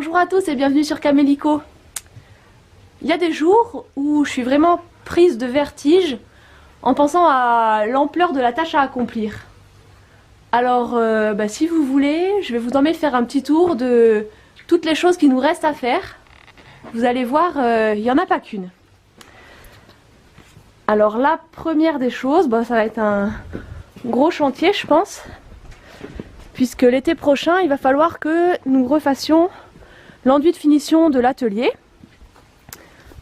Bonjour à tous et bienvenue sur Camélico. Il y a des jours où je suis vraiment prise de vertige en pensant à l'ampleur de la tâche à accomplir. Alors si vous voulez, je vais vous emmener faire un petit tour de toutes les choses qui nous restent à faire. Vous allez voir, il n'y en a pas qu'une. Alors la première des choses, ça va être un gros chantier je pense, puisque l'été prochain il va falloir que nous refassions l'enduit de finition de l'atelier.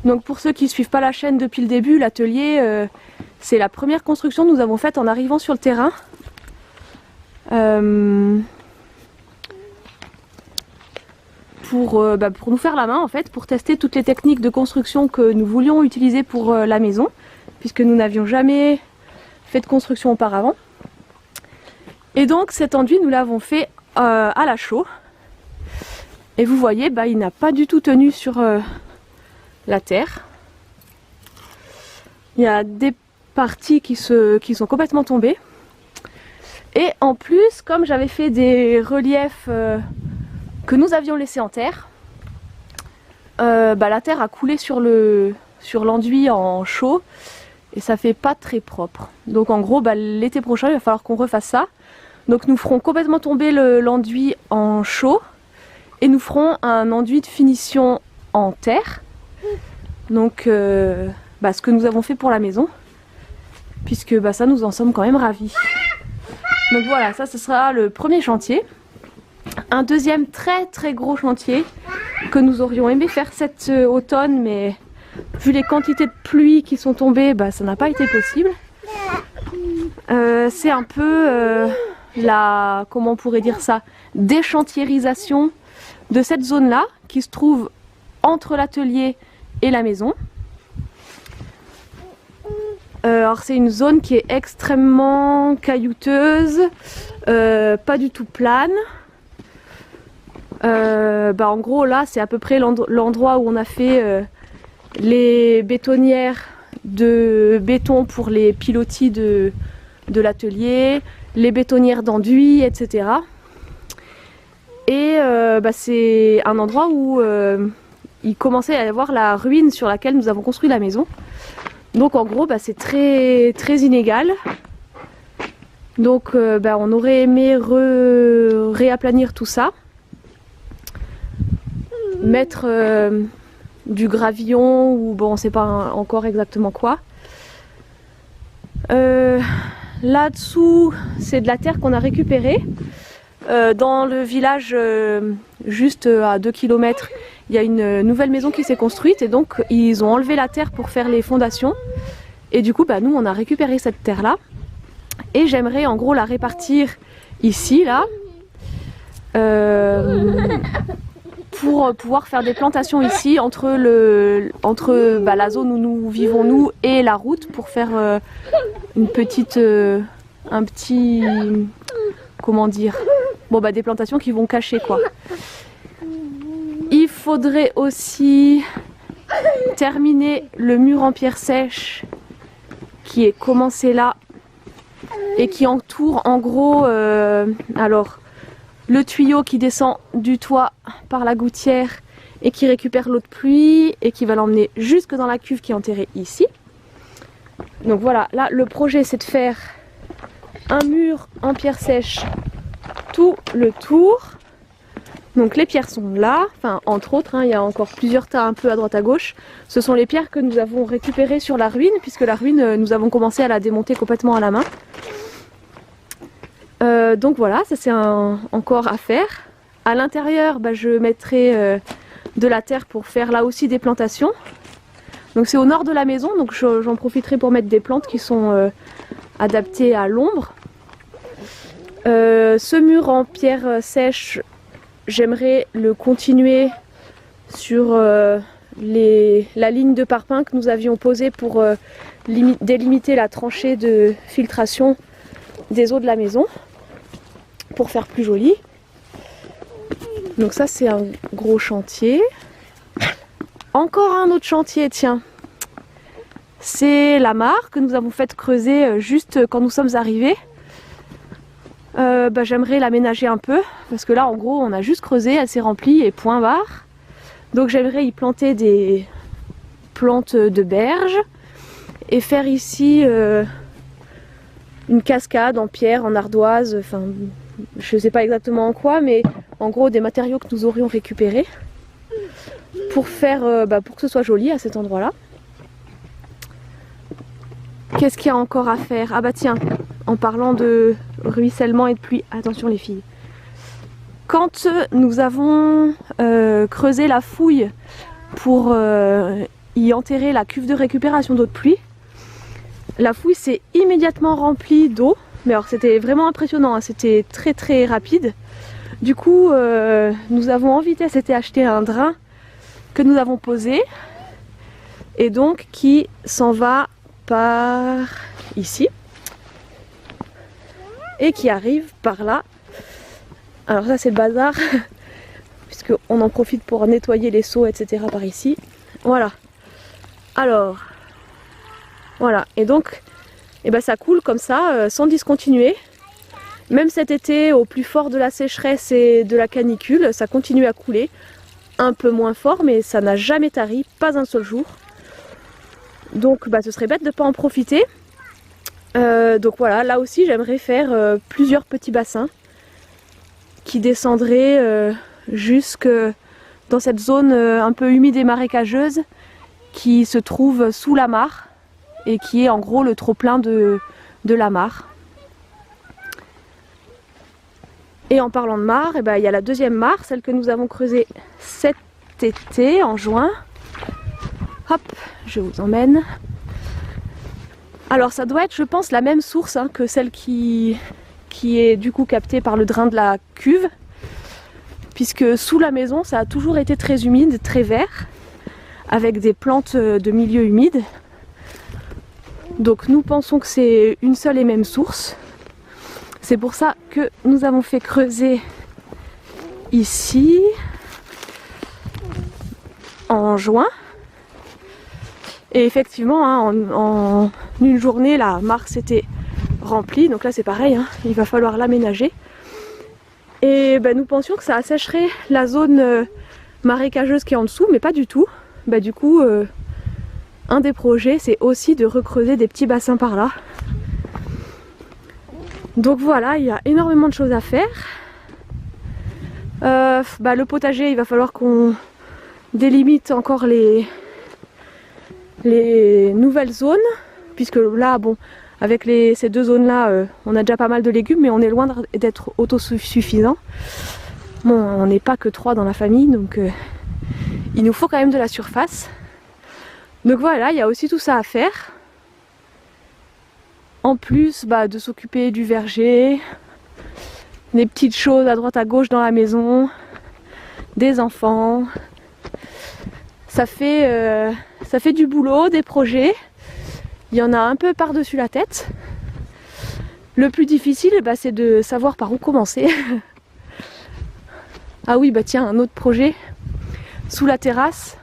Donc pour ceux qui ne suivent pas la chaîne depuis le début, l'atelier c'est la première construction que nous avons faite en arrivant sur le terrain. Pour nous faire la main en fait, pour tester toutes les techniques de construction que nous voulions utiliser pour la maison, puisque nous n'avions jamais fait de construction auparavant. Et donc cet enduit nous l'avons fait à la chaux. Et vous voyez, il n'a pas du tout tenu sur la terre. Il y a des parties qui sont complètement tombées. Et en plus, comme j'avais fait des reliefs que nous avions laissés en terre, la terre a coulé sur l'enduit en chaux et ça fait pas très propre. Donc en gros, l'été prochain, il va falloir qu'on refasse ça. Donc nous ferons complètement tomber l'enduit en chaux et nous ferons un enduit de finition en terre. Donc ce que nous avons fait pour la maison, puisque ça nous en sommes quand même ravis. Donc voilà, ça ce sera le premier chantier. Un deuxième très très gros chantier que nous aurions aimé faire cet automne, mais vu les quantités de pluie qui sont tombées, ça n'a pas été possible. C'est un peu comment on pourrait dire ça, déchantiérisation de cette zone là qui se trouve entre l'atelier et la maison. Alors c'est une zone qui est extrêmement caillouteuse, pas du tout plane. En gros là c'est à peu près l'endroit où on a fait les bétonnières de béton pour les pilotis de l'atelier, les bétonnières d'enduit, etc. Et c'est un endroit où il commençait à y avoir la ruine sur laquelle nous avons construit la maison. Donc en gros c'est très très inégal. Donc on aurait aimé réaplanir tout ça, mettre du gravillon ou on sait pas encore exactement quoi. Là-dessous c'est de la terre qu'on a récupérée. Dans le village juste à 2 km, il y a une nouvelle maison qui s'est construite et donc ils ont enlevé la terre pour faire les fondations. Et du coup nous on a récupéré cette terre là et j'aimerais en gros la répartir ici là pour pouvoir faire des plantations ici entre la zone où nous vivons nous et la route, pour faire comment dire, des plantations qui vont cacher quoi. Il faudrait aussi terminer le mur en pierre sèche qui est commencé là et qui entoure en gros le tuyau qui descend du toit par la gouttière et qui récupère l'eau de pluie et qui va l'emmener jusque dans la cuve qui est enterrée ici. Donc voilà, là le projet c'est de faire un mur en pierre sèche tout le tour. Donc les pierres sont là, entre autres, il y a encore plusieurs tas un peu à droite à gauche. Ce sont les pierres que nous avons récupérées sur la ruine, puisque la ruine nous avons commencé à la démonter complètement à la main. Donc voilà, ça c'est encore à faire. À l'intérieur, je mettrai de la terre pour faire là aussi des plantations. Donc c'est au nord de la maison, donc j'en profiterai pour mettre des plantes qui sont adaptées à l'ombre. Ce mur en pierre sèche, j'aimerais le continuer sur la ligne de parpaing que nous avions posée pour délimiter la tranchée de filtration des eaux de la maison, pour faire plus joli. Donc ça c'est un gros chantier. Encore un autre chantier, tiens. C'est la mare que nous avons faite creuser juste quand nous sommes arrivés. j'aimerais l'aménager un peu parce que là en gros on a juste creusé, elle s'est remplie et point barre. Donc j'aimerais y planter des plantes de berge et faire ici une cascade en pierre, en ardoise, enfin je sais pas exactement en quoi, mais en gros des matériaux que nous aurions récupérés pour faire pour que ce soit joli à cet endroit là. Qu'est-ce qu'il y a encore à faire? Ah bah tiens, en parlant de ruissellement et de pluie, attention les filles. Quand nous avons creusé la fouille pour y enterrer la cuve de récupération d'eau de pluie, la fouille s'est immédiatement remplie d'eau. Mais alors c'était vraiment impressionnant, hein, c'était très très rapide. Du coup, nous avons en vitesse été acheter un drain que nous avons posé et donc qui s'en va par ici et qui arrive par là. Alors ça c'est le bazar puisque on en profite pour nettoyer les seaux etc par ici. Voilà. Alors voilà, et donc ça coule comme ça sans discontinuer. Même cet été, au plus fort de la sécheresse et de la canicule, ça continue à couler. Un peu moins fort, mais ça n'a jamais tari, pas un seul jour. Donc ce serait bête de ne pas en profiter. Donc voilà, là aussi j'aimerais faire plusieurs petits bassins qui descendraient jusque dans cette zone un peu humide et marécageuse qui se trouve sous la mare et qui est en gros le trop-plein de la mare. Et en parlant de mare, il y a la deuxième mare, celle que nous avons creusée cet été en juin. Hop, je vous emmène. Alors ça doit être, je pense, la même source que celle qui est du coup captée par le drain de la cuve. Puisque sous la maison, ça a toujours été très humide, très vert, avec des plantes de milieu humide. Donc nous pensons que c'est une seule et même source. C'est pour ça que nous avons fait creuser ici en juin. Et effectivement, en une journée, la mare s'était remplie. Donc là c'est pareil, il va falloir l'aménager. Et nous pensions que ça assécherait la zone marécageuse qui est en dessous, mais pas du tout. Du coup, un des projets, c'est aussi de recreuser des petits bassins par là. Donc voilà, il y a énormément de choses à faire. Le potager, il va falloir qu'on délimite encore les nouvelles zones, puisque là, avec ces deux zones-là, on a déjà pas mal de légumes, mais on est loin d'être autosuffisant. Bon, on n'est pas que 3 dans la famille, donc il nous faut quand même de la surface. Donc voilà, il y a aussi tout ça à faire. En plus de s'occuper du verger, des petites choses à droite à gauche dans la maison, des enfants. Ça fait du boulot, des projets. Il y en a un peu par-dessus la tête. Le plus difficile, c'est de savoir par où commencer. Ah oui, tiens, un autre projet. Sous la terrasse,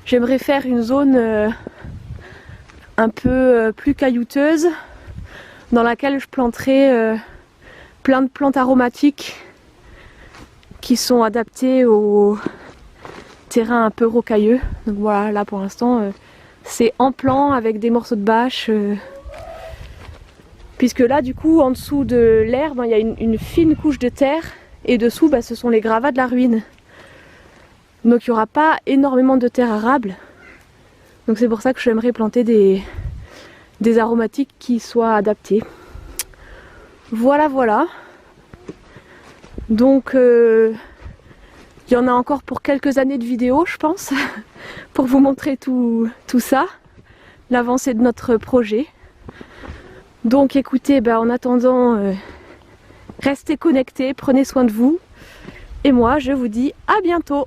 j'aimerais faire une zone un peu plus caillouteuse dans laquelle je planterai plein de plantes aromatiques qui sont adaptées au terrain un peu rocailleux. Donc voilà, là pour l'instant c'est en plan avec des morceaux de bâche puisque là du coup en dessous de l'herbe il y a une fine couche de terre et dessous ce sont les gravats de la ruine. Donc il n'y aura pas énormément de terre arable. Donc c'est pour ça que j'aimerais planter des aromatiques qui soient adaptés. Voilà. Donc il y en a encore pour quelques années de vidéos, je pense, pour vous montrer tout ça, l'avancée de notre projet. Donc écoutez, en attendant, restez connectés, prenez soin de vous. Et moi, je vous dis à bientôt.